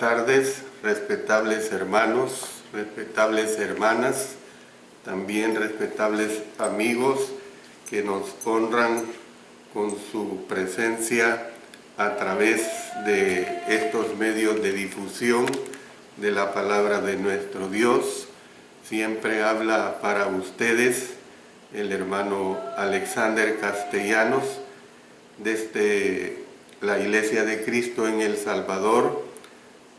tardes, respetables hermanos, respetables hermanas, también respetables amigos que nos honran con su presencia a través de estos medios de difusión de la palabra de nuestro Dios. Siempre habla para ustedes el hermano Alexander Castellanos desde la Iglesia de Cristo en El Salvador,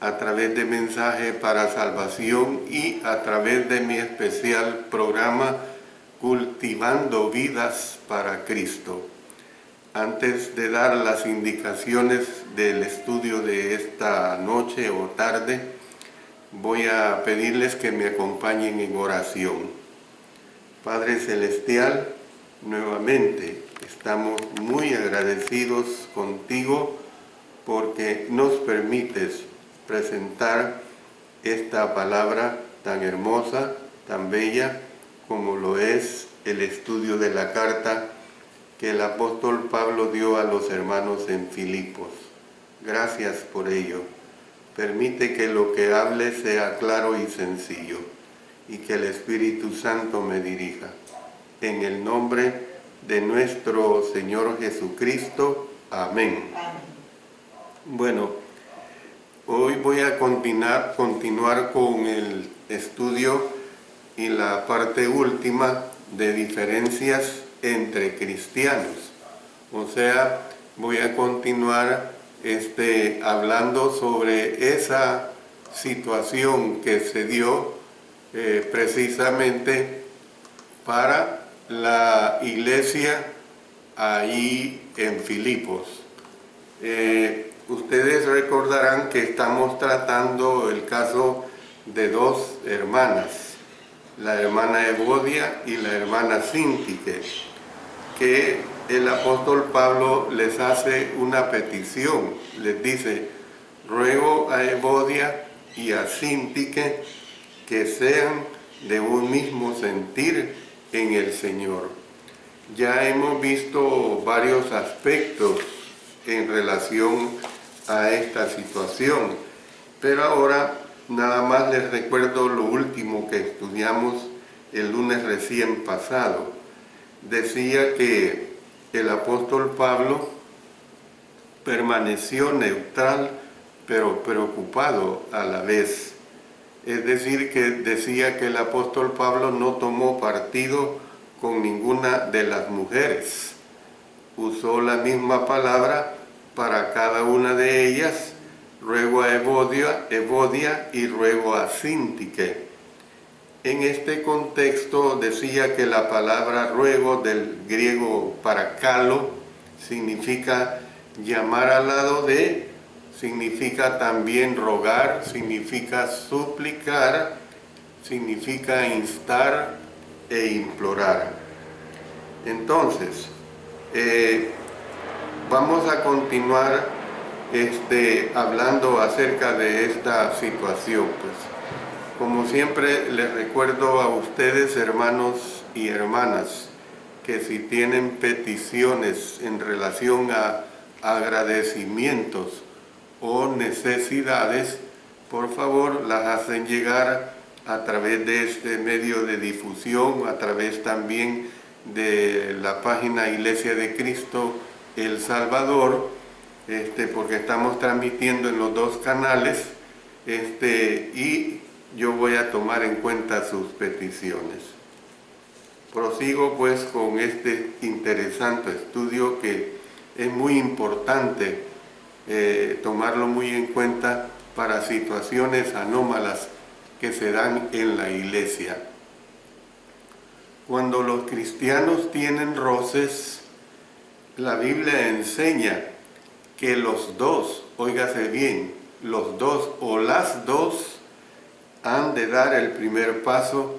a través de Mensaje para Salvación y a través de mi especial programa Cultivando Vidas para Cristo. Antes de dar las indicaciones del estudio de esta noche o tarde, voy a pedirles que me acompañen en oración. Padre Celestial, nuevamente estamos muy agradecidos contigo porque nos permites presentar esta palabra tan hermosa, tan bella, como lo es el estudio de la carta que el apóstol Pablo dio a los hermanos en Filipos. Gracias por ello. Permite que lo que hable sea claro y sencillo, y que el Espíritu Santo me dirija. En el nombre de nuestro Señor Jesucristo. Amén. Bueno, hoy voy a continuar con el estudio y la parte última de diferencias entre cristianos. O sea, voy a continuar hablando sobre esa situación que se dio precisamente para la iglesia ahí en Filipos. Ustedes recordarán que estamos tratando el caso de dos hermanas, la hermana Evodia y la hermana Síntique, que el apóstol Pablo les hace una petición, les dice: ruego a Evodia y a Síntique que sean de un mismo sentir en el Señor. Ya hemos visto varios aspectos en relación a esta situación, pero ahora nada más les recuerdo lo último que estudiamos el lunes recién pasado. Decía que el apóstol Pablo permaneció neutral pero preocupado a la vez. Es decir, que decía que el apóstol Pablo no tomó partido con ninguna de las mujeres. Usó la misma palabra para cada una de ellas: ruego a Evodia y ruego a Síntique. En este contexto decía que la palabra ruego, del griego parakalo, significa llamar al lado de, significa también rogar, significa suplicar, significa instar e implorar. Entonces, vamos a continuar hablando acerca de esta situación. Pues, como siempre, les recuerdo a ustedes, hermanos y hermanas, que si tienen peticiones en relación a agradecimientos o necesidades, por favor las hacen llegar a través de este medio de difusión, a través también de la página Iglesia de Cristo El Salvador, porque estamos transmitiendo en los dos canales, y yo voy a tomar en cuenta sus peticiones. Prosigo pues con este interesante estudio que es muy importante tomarlo muy en cuenta para situaciones anómalas que se dan en la iglesia. Cuando los cristianos tienen roces, la Biblia enseña que los dos, óigase bien, los dos o las dos han de dar el primer paso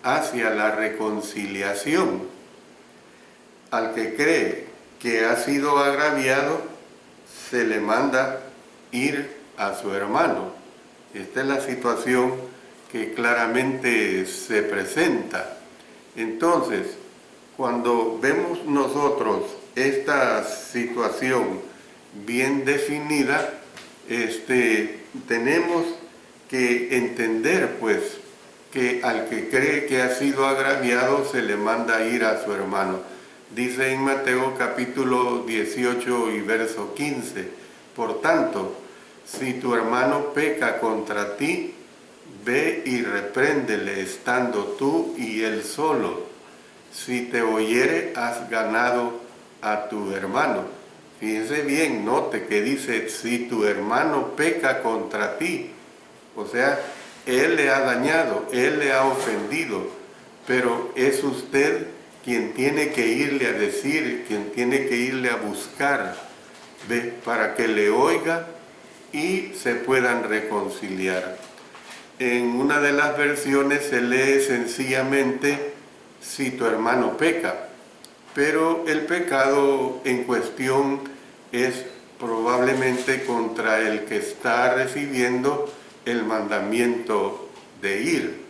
hacia la reconciliación. Al que cree que ha sido agraviado, se le manda ir a su hermano. Esta es la situación que claramente se presenta. Entonces, cuando vemos nosotros esta situación bien definida, tenemos que entender pues que al que cree que ha sido agraviado se le manda ir a su hermano. Dice en Mateo capítulo 18 y verso 15, por tanto, si tu hermano peca contra ti, ve y repréndele estando tú y él solo. Si te oyere, has ganado a tu hermano. Fíjense bien, note que dice, si tu hermano peca contra ti. O sea, él le ha dañado, él le ha ofendido, pero es usted quien tiene que irle a decir, quien tiene que irle a buscar, ¿ve? Para que le oiga y se puedan reconciliar. En una de las versiones se lee sencillamente, si tu hermano peca, pero el pecado en cuestión es probablemente contra el que está recibiendo el mandamiento de ir.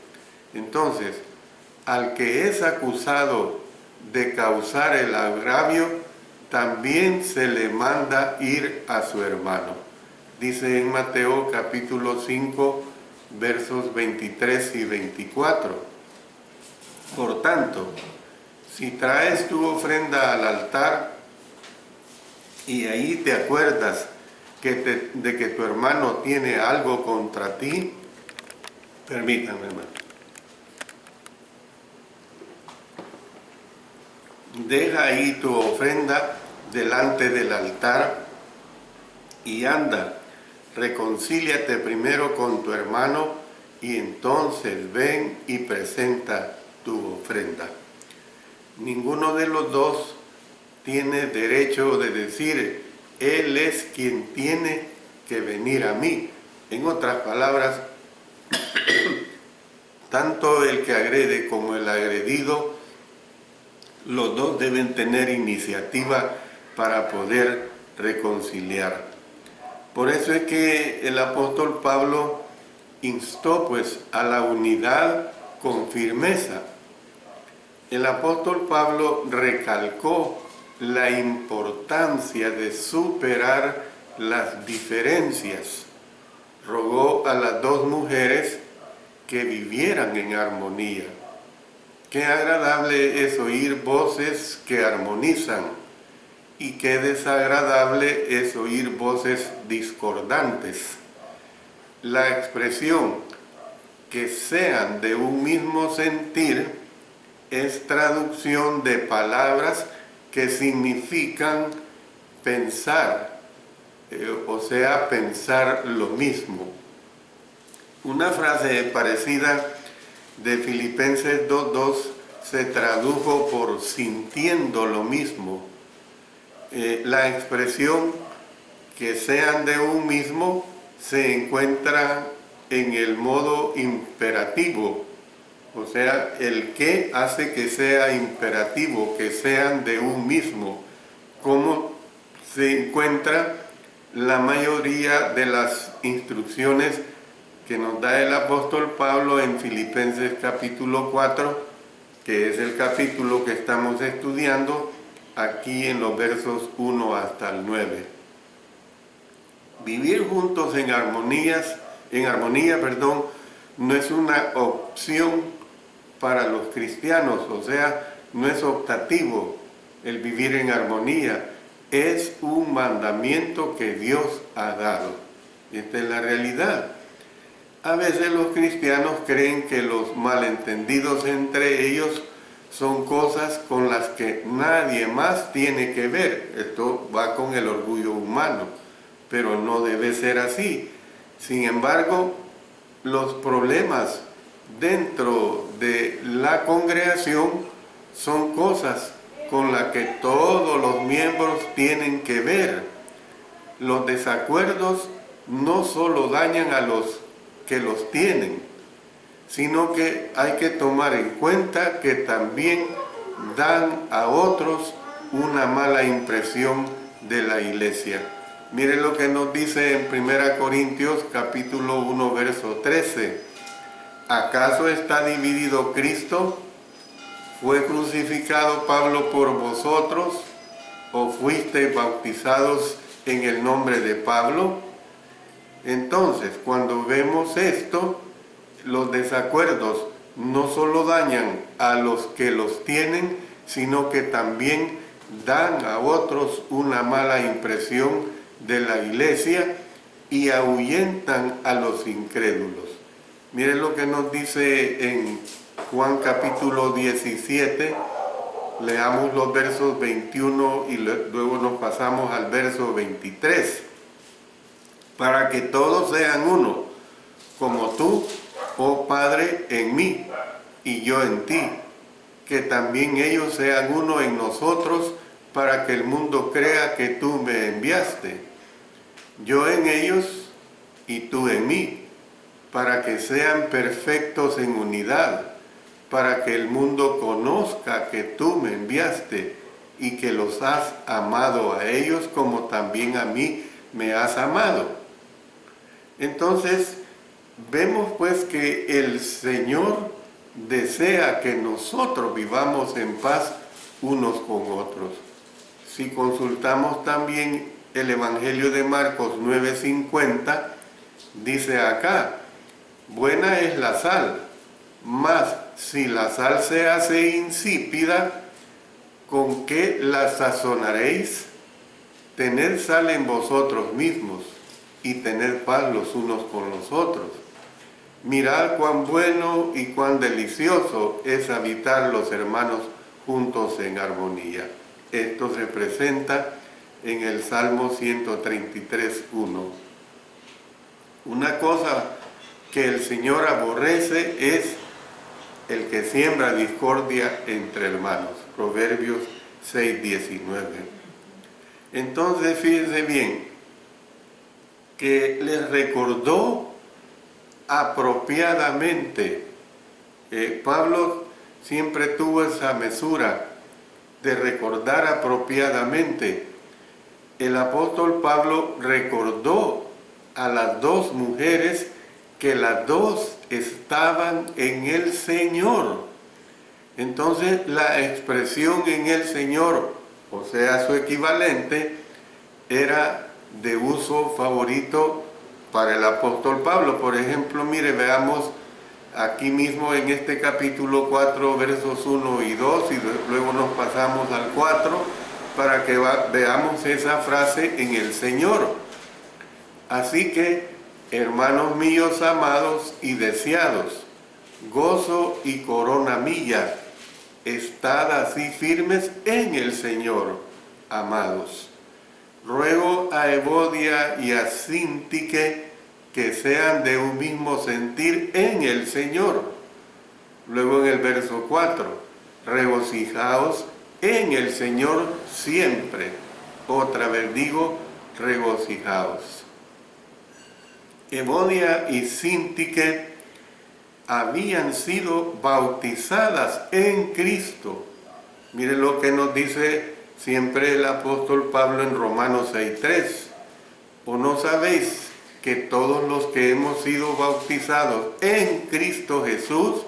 Entonces, al que es acusado de causar el agravio, también se le manda ir a su hermano. Dice en Mateo capítulo 5, versos 23 y 24. Por tanto, si traes tu ofrenda al altar y ahí te acuerdas de que tu hermano tiene algo contra ti, permítanme, hermano. Deja ahí tu ofrenda delante del altar y anda, reconcíliate primero con tu hermano y entonces ven y presenta tu ofrenda. Ninguno de los dos tiene derecho de decir, él es quien tiene que venir a mí. En otras palabras, tanto el que agrede como el agredido, los dos deben tener iniciativa para poder reconciliar. Por eso es que el apóstol Pablo instó pues a la unidad con firmeza. El apóstol Pablo recalcó la importancia de superar las diferencias. Rogó a las dos mujeres que vivieran en armonía. Qué agradable es oír voces que armonizan y qué desagradable es oír voces discordantes. La expresión que sean de un mismo sentir es traducción de palabras que significan pensar, o sea, pensar lo mismo. Una frase parecida de Filipenses 2:2 se tradujo por sintiendo lo mismo. La expresión que sean de un mismo se encuentra en el modo imperativo, o sea, el que hace que sea imperativo, que sean de un mismo, como se encuentra la mayoría de las instrucciones que nos da el apóstol Pablo en Filipenses capítulo 4, que es el capítulo que estamos estudiando aquí en los versos 1 hasta el 9. Vivir juntos en armonía, no es una opción para los cristianos, o sea, no es optativo el vivir en armonía, es un mandamiento que Dios ha dado. Esta es la realidad. A veces los cristianos creen que los malentendidos entre ellos son cosas con las que nadie más tiene que ver. Esto va con el orgullo humano, pero no debe ser así. Sin embargo, los problemas dentro de la congregación son cosas con las que todos los miembros tienen que ver. Los desacuerdos no solo dañan a los que los tienen, sino que hay que tomar en cuenta que también dan a otros una mala impresión de la iglesia. Miren lo que nos dice en 1 Corintios capítulo 1 verso 13. ¿Acaso está dividido Cristo? ¿Fue crucificado Pablo por vosotros? ¿O fuisteis bautizados en el nombre de Pablo? Entonces, cuando vemos esto, los desacuerdos no solo dañan a los que los tienen, sino que también dan a otros una mala impresión de la iglesia y ahuyentan a los incrédulos. Miren lo que nos dice en Juan capítulo 17, leamos los versos 21 y luego nos pasamos al verso 23. Para que todos sean uno, como tú, oh Padre, en mí y yo en ti, que también ellos sean uno en nosotros, para que el mundo crea que tú me enviaste. Yo en ellos y tú en mí, para que sean perfectos en unidad, para que el mundo conozca que tú me enviaste y que los has amado a ellos como también a mí me has amado. Entonces, vemos pues que el Señor desea que nosotros vivamos en paz unos con otros. Si consultamos también el Evangelio de Marcos 9:50, dice acá, buena es la sal, mas si la sal se hace insípida, ¿con qué la sazonaréis? Tened sal en vosotros mismos y tener paz los unos con los otros. Mirad cuán bueno y cuán delicioso es habitar los hermanos juntos en armonía. Esto se presenta en el Salmo 133:1. Una cosa que el Señor aborrece es el que siembra discordia entre hermanos. Proverbios 6:19. Entonces, fíjense bien, que les recordó apropiadamente. Pablo siempre tuvo esa mesura de recordar apropiadamente. El apóstol Pablo recordó a las dos mujeres que las dos estaban en el Señor. Entonces la expresión en el Señor, o sea su equivalente, era de uso favorito para el apóstol Pablo. Por ejemplo, mire, veamos aquí mismo en este capítulo 4, versos 1 y 2, y luego nos pasamos al 4, para que veamos esa frase en el Señor. Así que, hermanos míos amados y deseados, gozo y corona mía, estad así firmes en el Señor, amados. Ruego a Evodia y a Síntique que sean de un mismo sentir en el Señor. Luego en el verso 4, regocijaos en el Señor siempre. Otra vez digo, regocijaos. Evodia y Síntique habían sido bautizadas en Cristo. Miren lo que nos dice siempre el apóstol Pablo en Romanos 6:3. ¿O no sabéis que todos los que hemos sido bautizados en Cristo Jesús,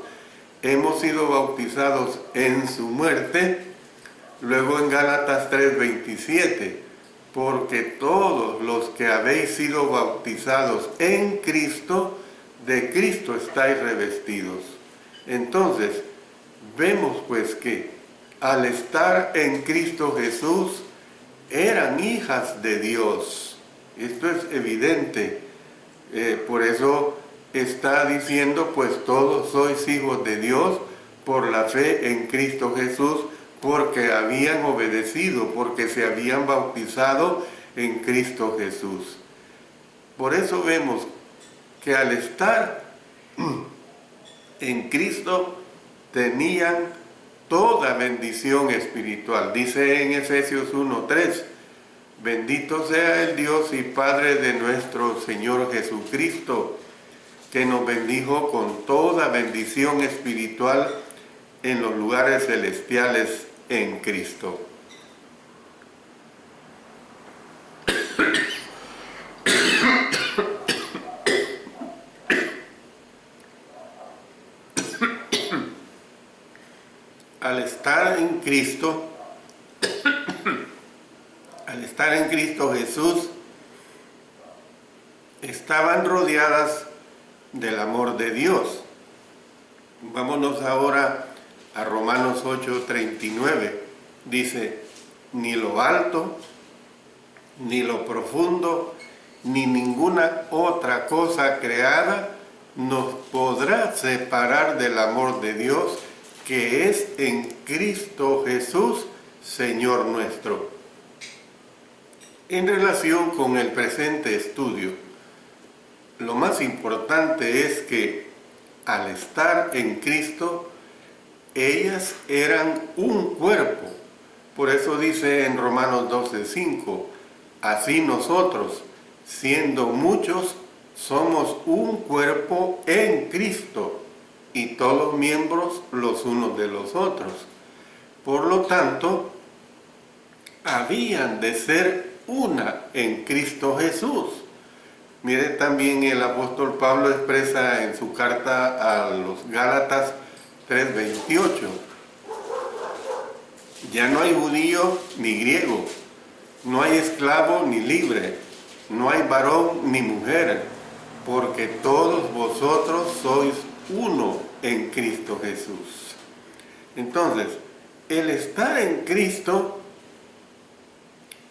hemos sido bautizados en su muerte? Luego en Gálatas 3:27, porque todos los que habéis sido bautizados en Cristo, de Cristo estáis revestidos. Entonces, vemos pues que al estar en Cristo Jesús, eran hijas de Dios. Esto es evidente. Por eso está diciendo, pues todos sois hijos de Dios por la fe en Cristo Jesús, porque habían obedecido, porque se habían bautizado en Cristo Jesús. Por eso vemos que al estar en Cristo tenían toda bendición espiritual. Dice en Efesios 1:3, bendito sea el Dios y Padre de nuestro Señor Jesucristo, que nos bendijo con toda bendición espiritual en los lugares celestiales en Cristo. Al estar en Cristo, al estar en Cristo Jesús, estaban rodeadas del amor de Dios. Vámonos ahora a Romanos 8:39. Dice, ni lo alto, ni lo profundo, ni ninguna otra cosa creada nos podrá separar del amor de Dios que es en Cristo Jesús, Señor nuestro. En relación con el presente estudio, lo más importante es que al estar en Cristo, ellas eran un cuerpo. Por eso dice en Romanos 12:5, así nosotros, siendo muchos, somos un cuerpo en Cristo y todos miembros los unos de los otros. Por lo tanto, habían de ser una en Cristo Jesús. Mire, también el apóstol Pablo expresa en su carta a los Gálatas 3:28. Ya no hay judío ni griego, no hay esclavo ni libre, no hay varón ni mujer, porque todos vosotros sois uno en Cristo Jesús. Entonces, el estar en Cristo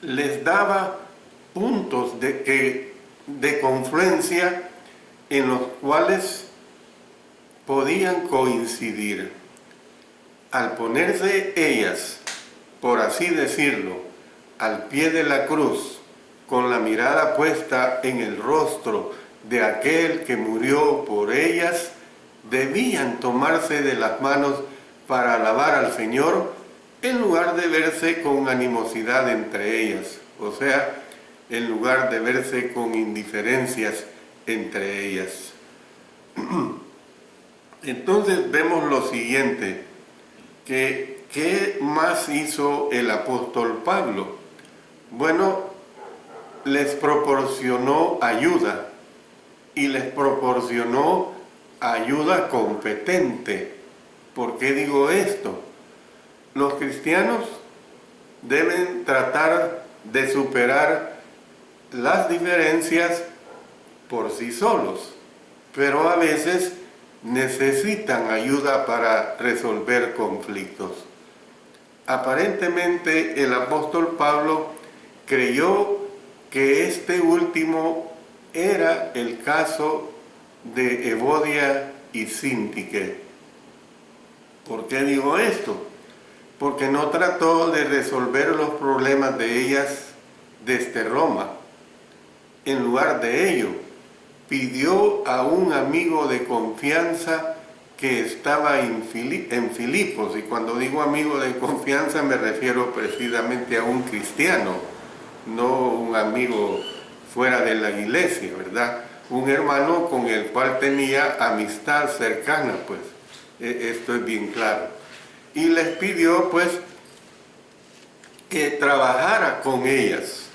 les daba puntos de confluencia en los cuales podían coincidir. Al ponerse ellas, por así decirlo, al pie de la cruz, con la mirada puesta en el rostro de aquel que murió por ellas, debían tomarse de las manos para alabar al Señor, en lugar de verse con animosidad entre ellas, o sea, en lugar de verse con indiferencias entre ellas. Entonces vemos lo siguiente, que ¿qué más hizo el apóstol Pablo? Bueno, les proporcionó ayuda, y les proporcionó ayuda competente. ¿Por qué digo esto? Los cristianos deben tratar de superar las diferencias por sí solos, pero a veces necesitan ayuda para resolver conflictos. Aparentemente el apóstol Pablo creyó que este último era el caso de Evodia y Síntique. ¿Por qué digo esto? Porque no trató de resolver los problemas de ellas desde Roma. En lugar de ello, pidió a un amigo de confianza que estaba en Filipos, y cuando digo amigo de confianza me refiero precisamente a un cristiano, no un amigo fuera de la iglesia, ¿verdad? Un hermano con el cual tenía amistad cercana, pues, esto es bien claro. Y les pidió, pues, que trabajara con ellas.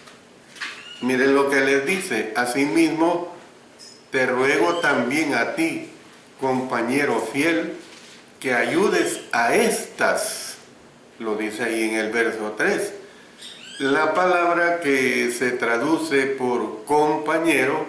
Miren lo que les dice, asimismo, te ruego también a ti, compañero fiel, que ayudes a estas, lo dice ahí en el verso 3. La palabra que se traduce por compañero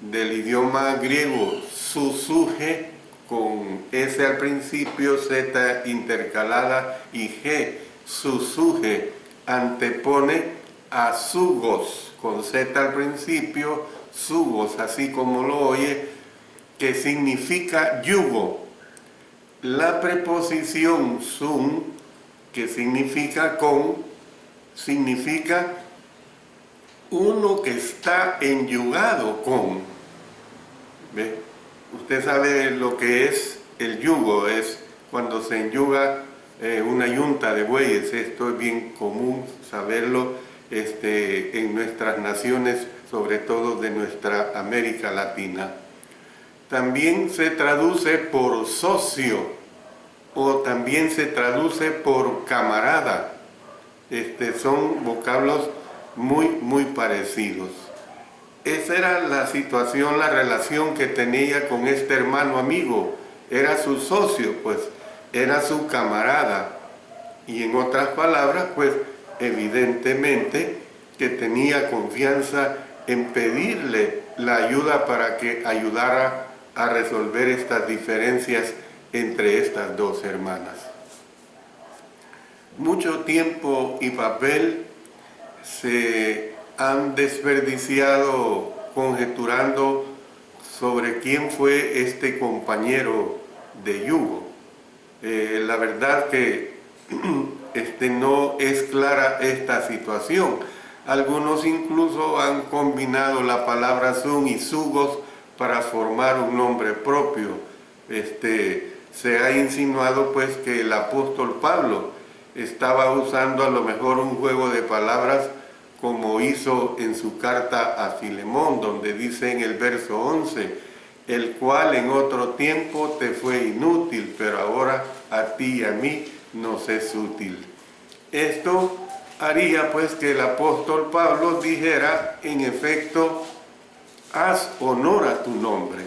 del idioma griego susuje, con S al principio, Z intercalada y G, susuje, antepone a zugos, con Z al principio, zugos, así como lo oye, que significa yugo. La preposición sum, que significa con, significa uno que está enyugado con. ¿Ve? Usted sabe lo que es el yugo, es cuando se enyuga una yunta de bueyes. Esto es bien común saberlo en nuestras naciones, sobre todo de nuestra América Latina. También se traduce por socio, o también se traduce por camarada. Son vocablos muy parecidos. Esa era la situación, la relación que tenía con este hermano amigo. Era su socio, pues, era su camarada. Y en otras palabras, pues, evidentemente que tenía confianza en pedirle la ayuda para que ayudara a resolver estas diferencias entre estas dos hermanas. Mucho tiempo y papel se han desperdiciado conjeturando sobre quién fue este compañero de yugo. La verdad que no es clara esta situación. Algunos incluso han combinado la palabra sun y sugos para formar un nombre propio. Se ha insinuado pues que el apóstol Pablo estaba usando a lo mejor un juego de palabras como hizo en su carta a Filemón, donde dice en el verso 11, el cual en otro tiempo te fue inútil, pero ahora a ti y a mí nos es útil. Esto haría pues que el apóstol Pablo dijera, en efecto, haz honor a tu nombre.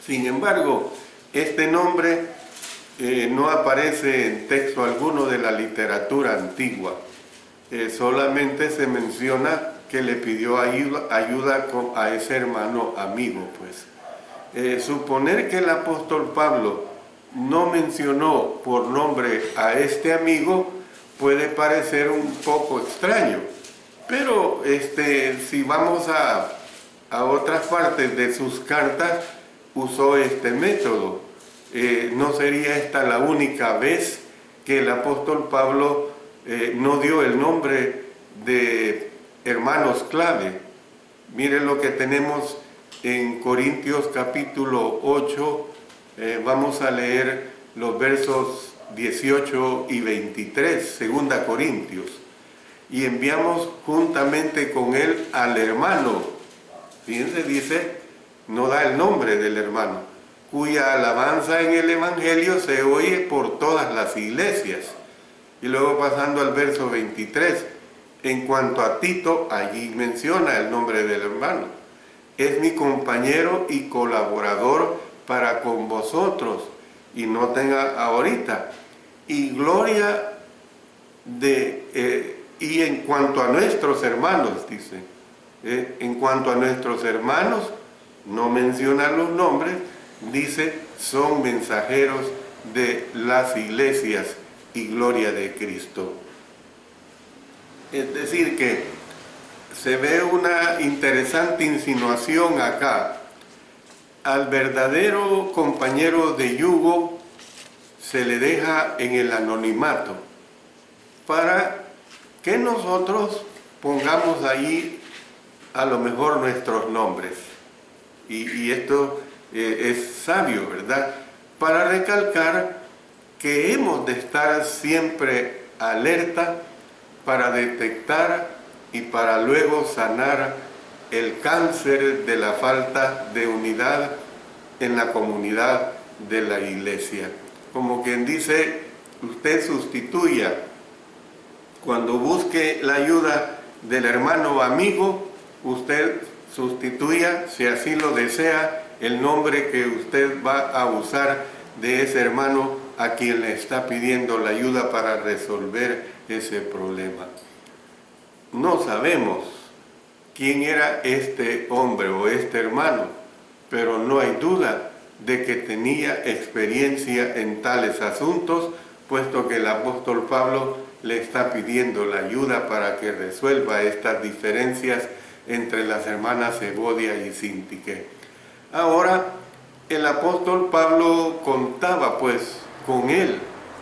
Sin embargo, este nombre no aparece en texto alguno de la literatura antigua. Solamente se menciona que le pidió ayuda a ese hermano amigo, pues. Suponer que el apóstol Pablo no mencionó por nombre a este amigo puede parecer un poco extraño, pero si vamos a otras partes de sus cartas, usó este método. No sería esta la única vez que el apóstol Pablo no dio el nombre de hermanos clave. Mire lo que tenemos en Corintios capítulo 8, vamos a leer los versos 18 y 23, 2 Corintios. Y enviamos juntamente con él al hermano, fíjense, dice, no da el nombre del hermano, cuya alabanza en el Evangelio se oye por todas las iglesias. Y luego pasando al verso 23, en cuanto a Tito, allí menciona el nombre del hermano. Es mi compañero y colaborador para con vosotros, y noten ahorita, y gloria y en cuanto a nuestros hermanos, dice, en cuanto a nuestros hermanos, no menciona los nombres, dice, son mensajeros de las iglesias y gloria de Cristo. Es decir que se ve una interesante insinuación acá. Al verdadero compañero de yugo se le deja en el anonimato para que nosotros pongamos ahí a lo mejor nuestros nombres. Y esto es sabio, ¿verdad? Para recalcar que hemos de estar siempre alerta para detectar y para luego sanar el cáncer de la falta de unidad en la comunidad de la iglesia. Como quien dice, usted sustituya, cuando busque la ayuda del hermano o amigo, usted sustituya, si así lo desea, el nombre que usted va a usar de ese hermano a quien le está pidiendo la ayuda para resolver ese problema. No sabemos quién era este hombre o este hermano, pero no hay duda de que tenía experiencia en tales asuntos, puesto que el apóstol Pablo le está pidiendo la ayuda para que resuelva estas diferencias entre las hermanas Evodia y Síntique. Ahora, el apóstol Pablo contaba pues con él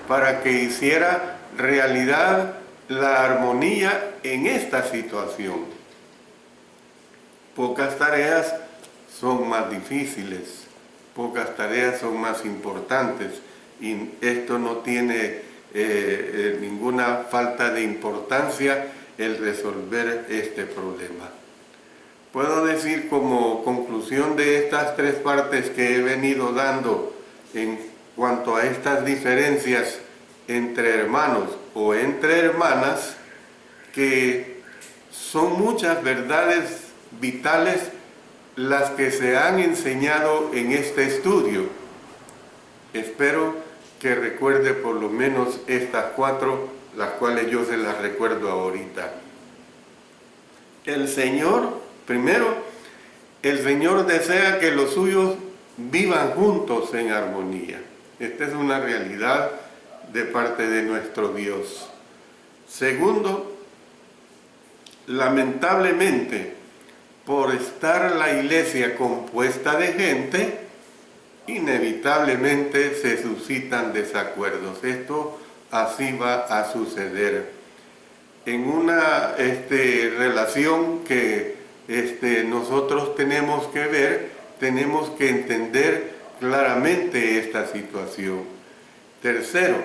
para que hiciera realidad la armonía en esta situación. Pocas tareas son más difíciles, pocas tareas son más importantes, y esto no tiene ninguna falta de importancia el resolver este problema. Puedo decir como conclusión de estas tres partes que he venido dando en cuanto a estas diferencias entre hermanos o entre hermanas, que son muchas verdades vitales las que se han enseñado en este estudio. Espero que recuerde por lo menos estas cuatro, las cuales yo se las recuerdo ahorita. El Señor, primero, El Señor desea que los suyos vivan juntos en armonía. Esta es una realidad de parte de nuestro Dios. Segundo, lamentablemente, por estar la iglesia compuesta de gente, inevitablemente se suscitan desacuerdos. Esto así va a suceder. En una relación que nosotros tenemos que ver, tenemos que entender claramente esta situación. Tercero,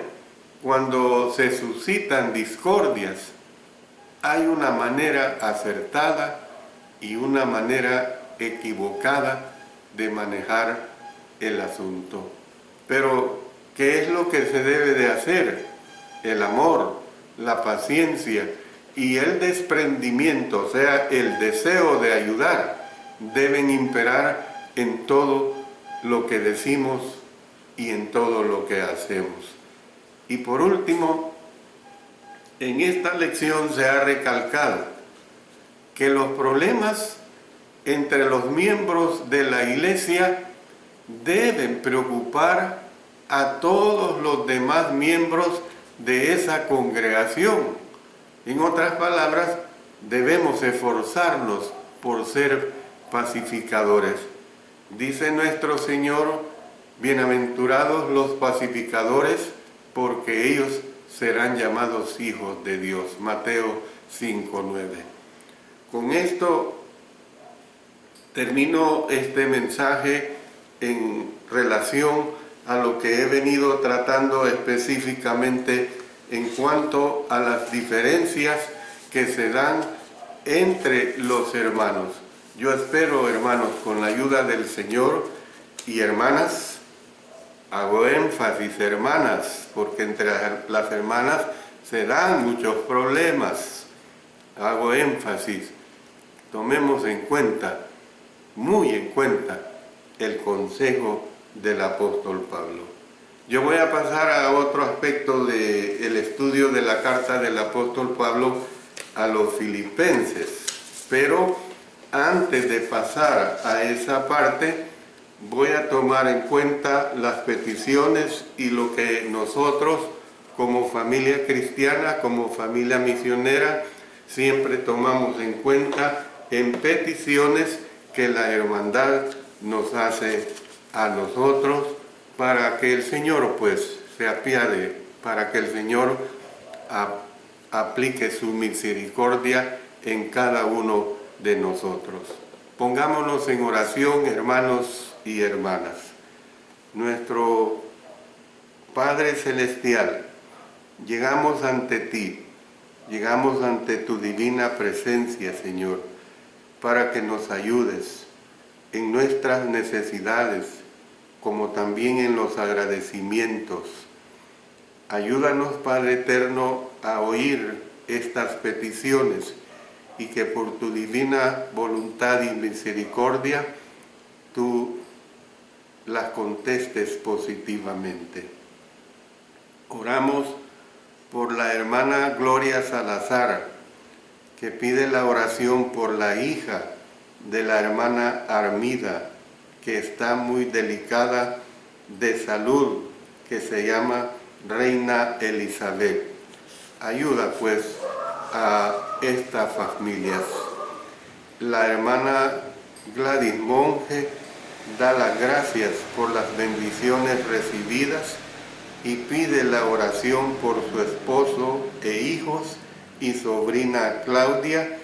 cuando se suscitan discordias, hay una manera acertada y una manera equivocada de manejar el asunto. Pero, ¿qué es lo que se debe de hacer? El amor, la paciencia y el desprendimiento, o sea, el deseo de ayudar, deben imperar en todo lo que decimos y en todo lo que hacemos. Y por último, en esta lección se ha recalcado que los problemas entre los miembros de la iglesia deben preocupar a todos los demás miembros de esa congregación. En otras palabras, debemos esforzarnos por ser pacificadores. Dice nuestro Señor, bienaventurados los pacificadores, porque ellos serán llamados hijos de Dios. Mateo 5:9. Con esto termino este mensaje en relación a lo que he venido tratando específicamente en cuanto a las diferencias que se dan entre los hermanos. Yo espero, hermanos, con la ayuda del Señor, y hermanas, hago énfasis, hermanas, porque entre las hermanas se dan muchos problemas. Hago énfasis, tomemos en cuenta, muy en cuenta, el consejo del apóstol Pablo. Yo voy a pasar a otro aspecto del estudio de la carta del apóstol Pablo a los filipenses, pero antes de pasar a esa parte, voy a tomar en cuenta las peticiones y lo que nosotros, como familia cristiana, como familia misionera, siempre tomamos en cuenta en peticiones que la hermandad nos hace a nosotros, para que el Señor pues se apiade, para que el Señor aplique su misericordia en cada uno de nosotros. Pongámonos en oración, hermanos y hermanas. Nuestro Padre Celestial, llegamos ante ti, llegamos ante tu divina presencia, Señor, para que nos ayudes en nuestras necesidades, como también en los agradecimientos. Ayúdanos, Padre eterno, a oír estas peticiones y que por tu divina voluntad y misericordia tú las contestes positivamente. Oramos por la hermana Gloria Salazar, que pide la oración por la hija de la hermana Armida, que está muy delicada de salud, que se llama Reina Elizabeth. Ayuda pues a estas familias. La hermana Gladys Monge da las gracias por las bendiciones recibidas y pide la oración por su esposo e hijos y sobrina Claudia,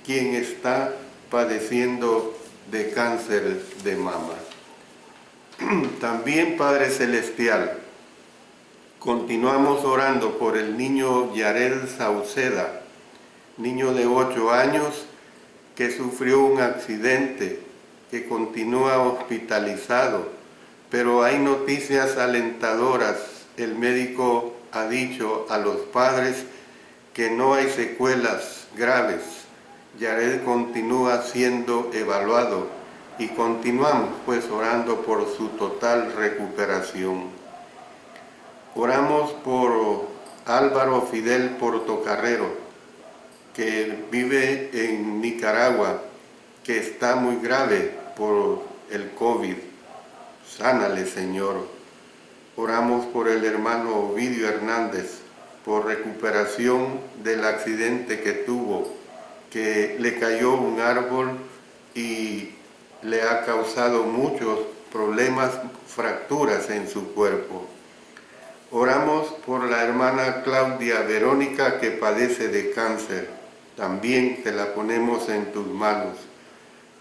quien está padeciendo de cáncer de mama. También, Padre Celestial, continuamos orando por el niño Yared Sauceda, niño de 8 años que sufrió un accidente, que continúa hospitalizado, pero hay noticias alentadoras. El médico ha dicho a los padres que no hay secuelas graves. Yared continúa siendo evaluado y continuamos pues orando por su total recuperación. Oramos por Álvaro Fidel Portocarrero, que vive en Nicaragua, que está muy grave por el COVID. Sánale, Señor. Oramos por el hermano Ovidio Hernández, por recuperación del accidente que tuvo, que le cayó un árbol y le ha causado muchos problemas, fracturas en su cuerpo. Oramos por la hermana Claudia Verónica, que padece de cáncer. También te la ponemos en tus manos.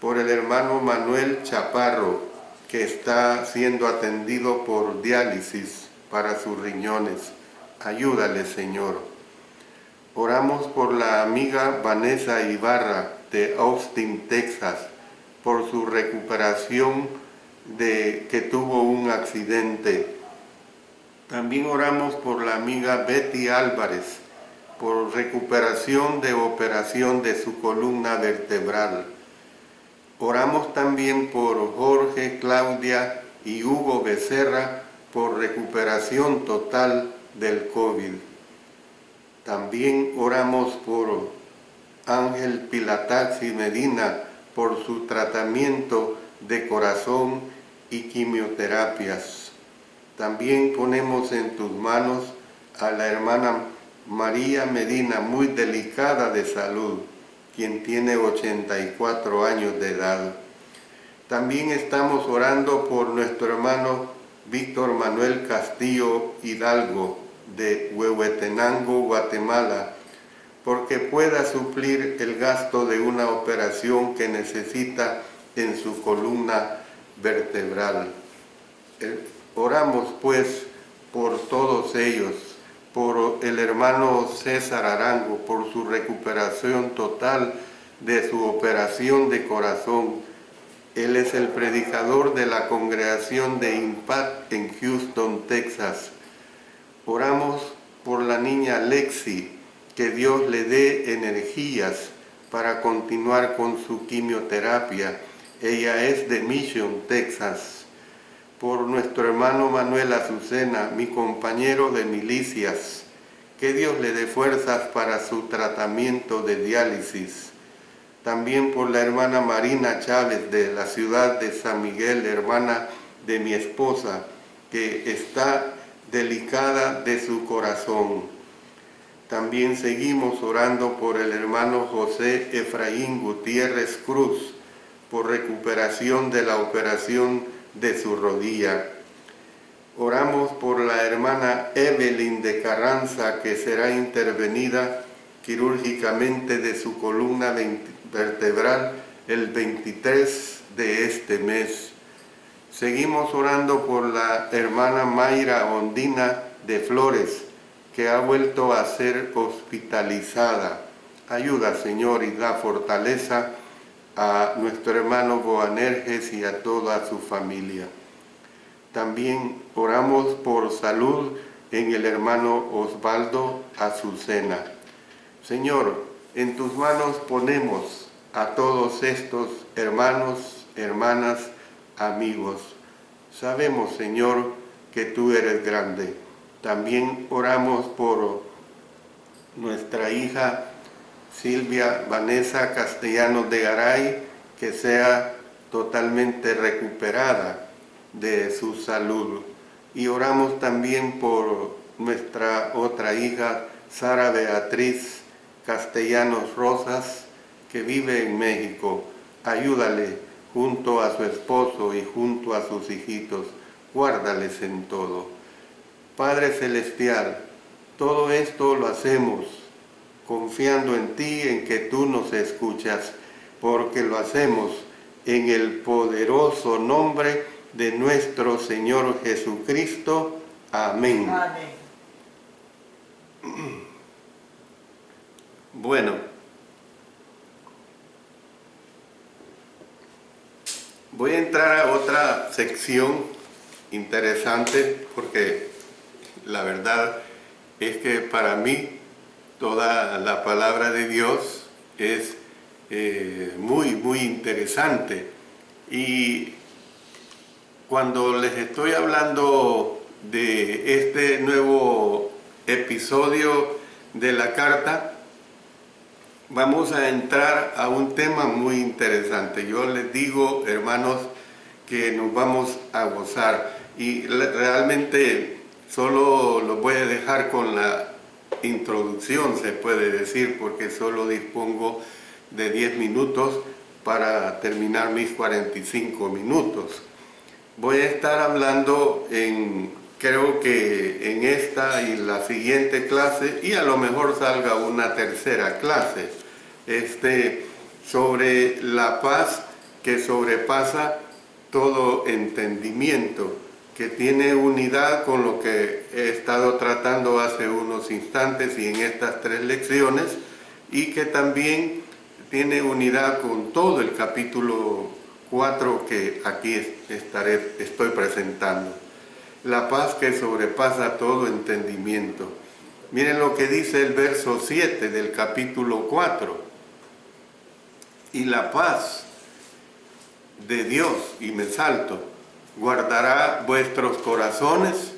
Por el hermano Manuel Chaparro, que está siendo atendido por diálisis para sus riñones. Ayúdale, Señor. Oramos por la amiga Vanessa Ibarra de Austin, Texas, por su recuperación de que tuvo un accidente. También oramos por la amiga Betty Álvarez, por recuperación de operación de su columna vertebral. Oramos también por Jorge, Claudia y Hugo Becerra, por recuperación total del COVID. También oramos por Ángel Pilataxi Medina, por su tratamiento de corazón y quimioterapias. También ponemos en tus manos a la hermana María Medina, muy delicada de salud, quien tiene 84 años de edad. También estamos orando por nuestro hermano Víctor Manuel Castillo Hidalgo, de Huehuetenango, Guatemala, porque pueda suplir el gasto de una operación que necesita en su columna vertebral. Oramos pues por todos ellos, por el hermano César Arango, por su recuperación total de su operación de corazón. Él es el predicador de la congregación de Impact en Houston, Texas. Oramos por la niña Lexi, que Dios le dé energías para continuar con su quimioterapia. Ella es de Mission, Texas. Por nuestro hermano Manuel Azucena, mi compañero de milicias, que Dios le dé fuerzas para su tratamiento de diálisis. También por la hermana Marina Chávez de la ciudad de San Miguel, hermana de mi esposa, que está delicada de su corazón. También seguimos orando por el hermano José Efraín Gutiérrez Cruz, por recuperación de la operación de su rodilla. Oramos por la hermana Evelyn de Carranza, que será intervenida quirúrgicamente de su columna vertebral el 23 de este mes. Seguimos orando por la hermana Mayra Ondina de Flores, que ha vuelto a ser hospitalizada. Ayuda, Señor, y da fortaleza a nuestro hermano Boanerges y a toda su familia. También oramos por salud en el hermano Osvaldo Azucena. Señor, en tus manos ponemos a todos estos hermanos, hermanas, amigos. Sabemos, Señor, que tú eres grande. También oramos por nuestra hija Silvia Vanessa Castellanos de Garay, que sea totalmente recuperada de su salud. Y oramos también por nuestra otra hija, Sara Beatriz Castellanos Rosas, que vive en México. Ayúdale junto a su esposo y junto a sus hijitos. Guárdales en todo. Padre Celestial, todo esto lo hacemos confiando en ti, en que tú nos escuchas, porque lo hacemos en el poderoso nombre de nuestro Señor Jesucristo. Amén. Amén. Bueno, voy a entrar a otra sección interesante, porque la verdad es que para mí toda la palabra de Dios es muy interesante. Y cuando les estoy hablando de este nuevo episodio de la carta, vamos a entrar a un tema muy interesante. Yo les digo, hermanos, que nos vamos a gozar y realmente solo lo voy a dejar con la introducción, se puede decir, porque solo dispongo de 10 minutos para terminar mis 45 minutos. Voy a estar hablando creo que en esta y la siguiente clase, y a lo mejor salga una tercera clase, sobre la paz que sobrepasa todo entendimiento, que tiene unidad con lo que he estado tratando hace unos instantes y en estas 3 lecciones, y que también tiene unidad con todo el capítulo 4 que aquí estoy presentando. La paz que sobrepasa todo entendimiento. Miren lo que dice el verso 7 del capítulo 4. Y la paz de Dios, y me salto, guardará vuestros corazones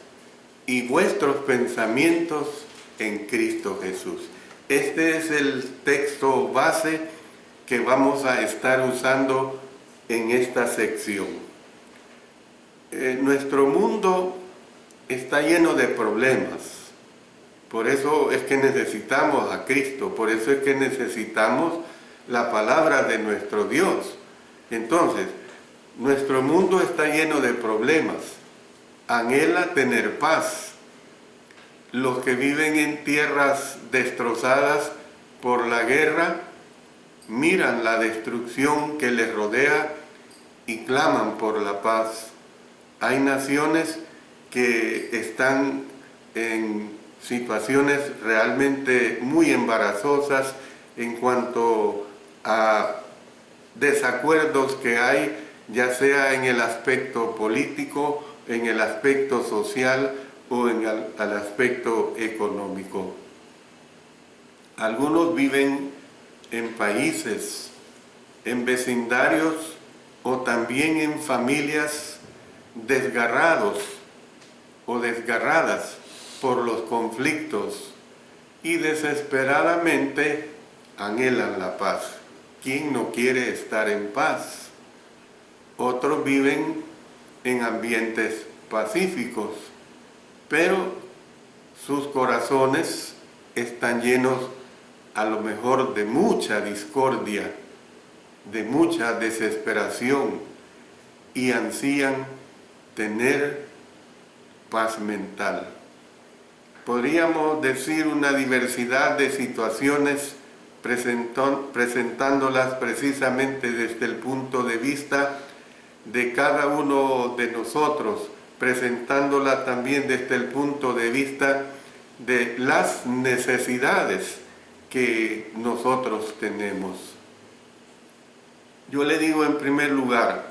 y vuestros pensamientos en Cristo Jesús. Este es el texto base que vamos a estar usando en esta sección. Nuestro mundo está lleno de problemas, por eso es que necesitamos a Cristo, por eso es que necesitamos la palabra de nuestro Dios. Entonces, nuestro mundo está lleno de problemas, anhela tener paz. Los que viven en tierras destrozadas por la guerra miran la destrucción que les rodea y claman por la paz. Hay naciones que están en situaciones realmente muy embarazosas en cuanto a desacuerdos que hay, ya sea en el aspecto político, en el aspecto social o en el aspecto económico. Algunos viven en países, en vecindarios o también en familias desgarrados o desgarradas por los conflictos y desesperadamente anhelan la paz. ¿Quién no quiere estar en paz? Otros viven en ambientes pacíficos, pero sus corazones están llenos a lo mejor de mucha discordia, de mucha desesperación, y ansían tener paz mental. Podríamos decir una diversidad de situaciones presentándolas precisamente desde el punto de vista de cada uno de nosotros, presentándola también desde el punto de vista de las necesidades que nosotros tenemos. Yo le digo en primer lugar,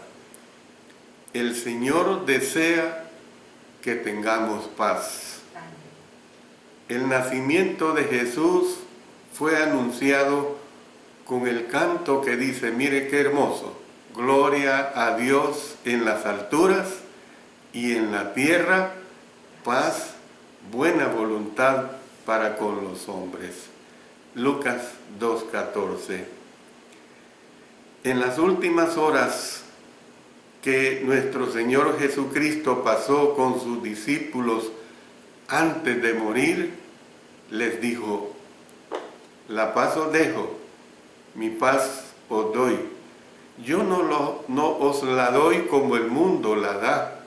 el Señor desea que tengamos paz. El nacimiento de Jesús fue anunciado con el canto que dice, mire qué hermoso, gloria a Dios en las alturas y en la tierra, paz, buena voluntad para con los hombres. Lucas 2:14. En las últimas horas que nuestro Señor Jesucristo pasó con sus discípulos antes de morir, les dijo, la paz os dejo, mi paz os doy. Yo no os la doy como el mundo la da.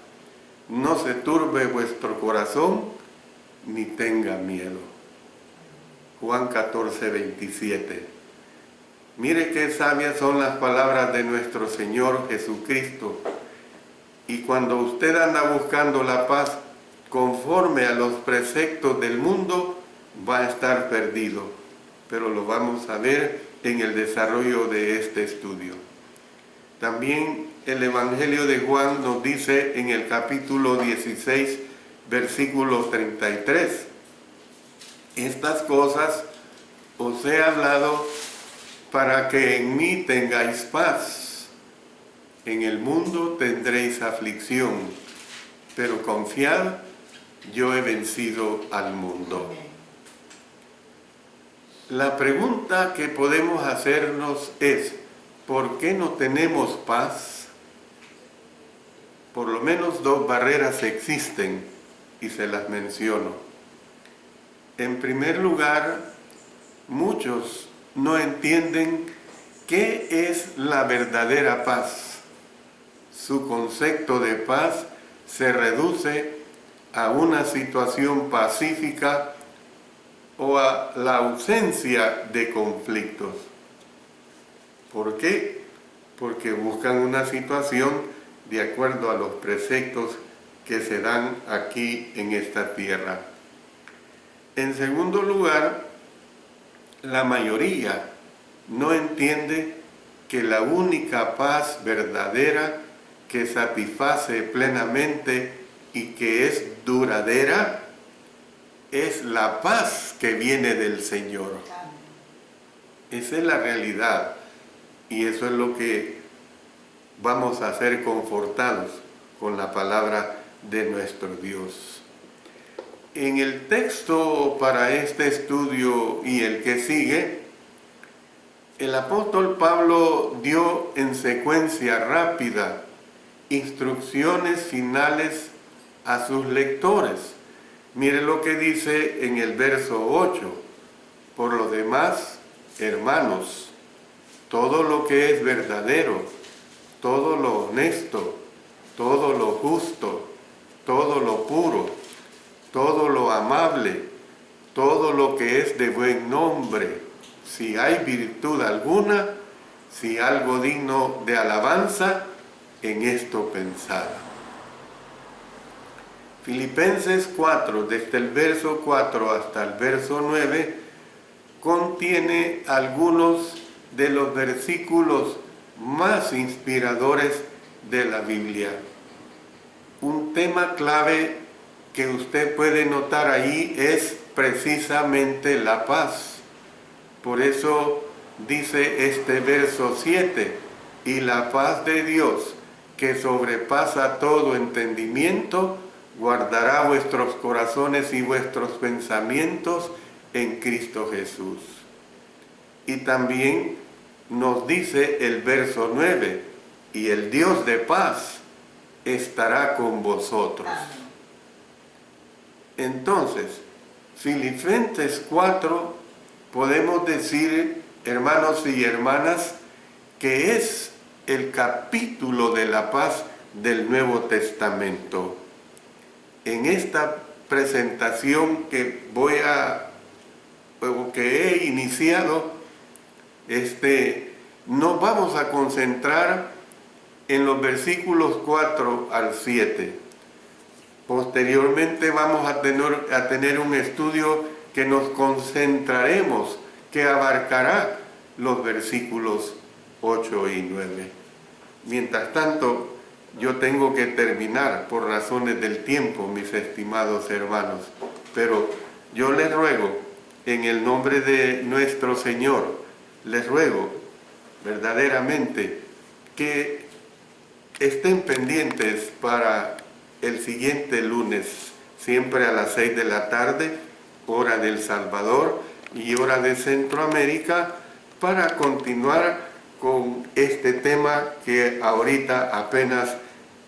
No se turbe vuestro corazón, ni tenga miedo. Juan 14:27. Mire qué sabias son las palabras de nuestro Señor Jesucristo. Y cuando usted anda buscando la paz conforme a los preceptos del mundo, va a estar perdido. Pero lo vamos a ver en el desarrollo de este estudio. También el Evangelio de Juan nos dice en el capítulo 16, versículo 33, estas cosas os he hablado para que en mí tengáis paz. En el mundo tendréis aflicción, pero confiad, yo he vencido al mundo. La pregunta que podemos hacernos es, ¿por qué no tenemos paz? Por lo menos dos barreras existen y se las menciono. En primer lugar, muchos no entienden qué es la verdadera paz. Su concepto de paz se reduce a una situación pacífica o a la ausencia de conflictos. ¿Por qué? Porque buscan una situación de acuerdo a los preceptos que se dan aquí en esta tierra. En segundo lugar, la mayoría no entiende que la única paz verdadera que satisface plenamente y que es duradera es la paz que viene del Señor. Esa es la realidad y eso es lo que vamos a ser confortados con la palabra de nuestro Dios. En el texto para este estudio y el que sigue, el apóstol Pablo dio en secuencia rápida instrucciones finales a sus lectores. Mire lo que dice en el verso 8. Por lo demás, hermanos, todo lo que es verdadero, todo lo honesto, todo lo justo, todo lo puro, todo lo amable, todo lo que es de buen nombre, si hay virtud alguna, si algo digno de alabanza, en esto pensad. Filipenses 4, desde el verso 4 hasta el verso 9, contiene algunos de los versículos más inspiradores de la Biblia. Un tema clave que usted puede notar ahí es precisamente la paz. Por eso dice este verso 7, y la paz de Dios, que sobrepasa todo entendimiento, guardará vuestros corazones y vuestros pensamientos en Cristo Jesús. Y también nos dice el verso 9, y el Dios de paz estará con vosotros. Entonces, Filipenses 4, podemos decir, hermanos y hermanas, que es el capítulo de la paz del Nuevo Testamento. En esta presentación que he iniciado, nos vamos a concentrar en los versículos 4 al 7. Posteriormente vamos a tener un estudio que nos concentraremos, que abarcará los versículos 8 y 9. Mientras tanto, yo tengo que terminar por razones del tiempo, mis estimados hermanos, pero yo les ruego, en el nombre de nuestro Señor, les ruego verdaderamente que estén pendientes para el siguiente lunes, siempre a las 6 de la tarde, hora del Salvador y hora de Centroamérica, para continuar con este tema que ahorita apenas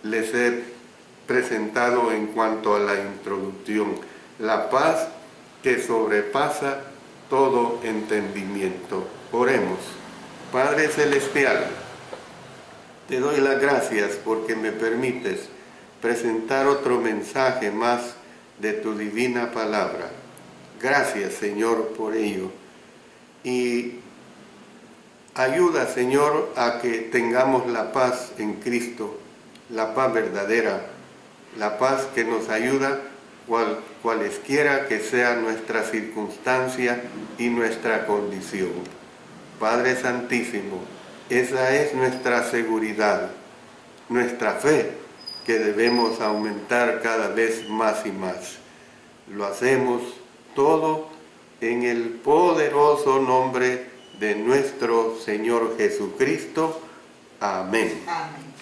les he presentado en cuanto a la introducción. La paz que sobrepasa todo entendimiento. Oremos. Padre Celestial, te doy las gracias porque me permites presentar otro mensaje más de tu divina palabra. Gracias, Señor, por ello. Y ayuda, Señor, a que tengamos la paz en Cristo, la paz verdadera, la paz que nos ayuda cualesquiera que sea nuestra circunstancia y nuestra condición. Padre Santísimo, esa es nuestra seguridad, nuestra fe, que debemos aumentar cada vez más y más. Lo hacemos todo en el poderoso nombre de nuestro Señor Jesucristo. Amén. Amén.